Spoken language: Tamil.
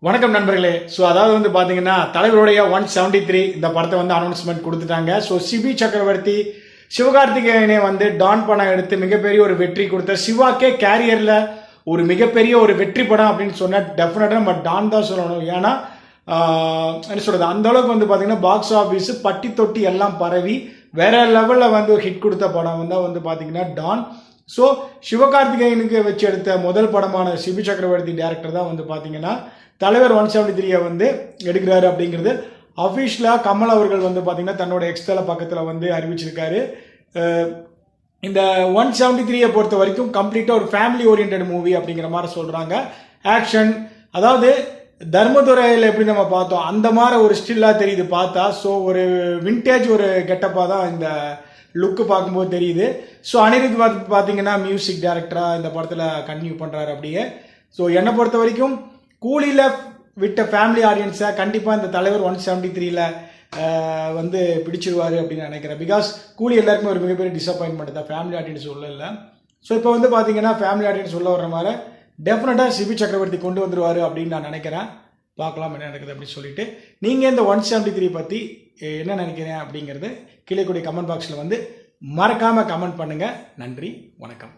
வணக்கம் நண்பர்களே. ஸோ அதாவது வந்து பார்த்தீங்கன்னா தலைவருடைய 173 இந்த படத்தை வந்து அனௌன்ஸ்மெண்ட் கொடுத்துட்டாங்க. ஸோ சிபி சக்கரவர்த்தி சிவகார்த்திகேயனை வந்து டான் படம் எடுத்து மிகப்பெரிய ஒரு வெற்றி கொடுத்த சிவாக்கே கேரியரில் ஒரு மிகப்பெரிய ஒரு வெற்றி படம் அப்படின்னு சொன்னால் டெஃபினட்டாக நம்ம டான் தான் சொல்லணும். ஏன்னா என்ன சொல்கிறது, அந்த அளவுக்கு வந்து பார்த்தீங்கன்னா பாக்ஸ் ஆஃபீஸ் பட்டி தொட்டி எல்லாம் பரவி வேற லெவலில் வந்து ஒரு ஹிட் கொடுத்த படம் வந்து பார்த்தீங்கன்னா டான். ஸோ சிவகார்த்திகேயனுக்கு வச்சு எடுத்த முதல் படமான சிபி சக்கரவர்த்தி டேரக்டர் தான் வந்து பார்த்தீங்கன்னா தலைவர் 173 வந்து எடுக்கிறாரு அப்படிங்கிறது அஃபிஷியலாக கமல் அவர்கள் வந்து பார்த்தீங்கன்னா தன்னோட எக்ஸ்தல பக்கத்தில் வந்து அறிவிச்சிருக்காரு. இந்த 173 பொறுத்த வரைக்கும் கம்ப்ளீட்டாக ஒரு ஃபேமிலி ஓரியன்ட் மூவி அப்படிங்கிற மாதிரி சொல்கிறாங்க. ஆக்ஷன், அதாவது தர்மதுரையில் எப்படி நம்ம பார்த்தோம் அந்த மாதிரி ஒரு ஸ்டில்லாக தெரியுது பார்த்தா. ஸோ ஒரு விண்டேஜ் ஒரு கெட்டப்பாக தான் இந்த லுக்கு பார்க்கும்போது தெரியுது. ஸோ அனிருத் பார்த்தீங்கன்னா மியூசிக் டைரக்டராக இந்த படத்தில் கன்டினியூ பண்ணுறாரு அப்படியே. ஸோ என்னை பொறுத்த வரைக்கும் கூலியில் விட்ட ஃபேமிலி ஆடியன்ஸை கண்டிப்பாக இந்த தலைவர் 173 வந்து பிடிச்சிருவாரு அப்படின்னு நினைக்கிறேன். பிகாஸ் கூலி எல்லாருக்குமே ஒரு மிகப்பெரிய டிசப்பாயின்மெண்ட் தான், ஃபேமிலி ஆடியன்ஸ் உள்ள இல்லை. ஸோ இப்போ வந்து பார்த்தீங்கன்னா ஃபேமிலி ஆடியன்ஸ் உள்ள வர்ற மாதிரி டெஃபினட்டாக சிபி சக்கரவர்த்தி கொண்டு வந்துருவார் அப்படின்னு நான் நினைக்கிறேன். பார்க்கலாம் என்ன நடக்குது அப்படின்னு சொல்லிட்டு. நீங்கள் இந்த 173 பற்றி என்ன நினைக்கிறேன் அப்படிங்கிறது கீழே கூடிய கமெண்ட் பாக்ஸில் வந்து மறக்காமல் கமெண்ட் பண்ணுங்கள். நன்றி, வணக்கம்.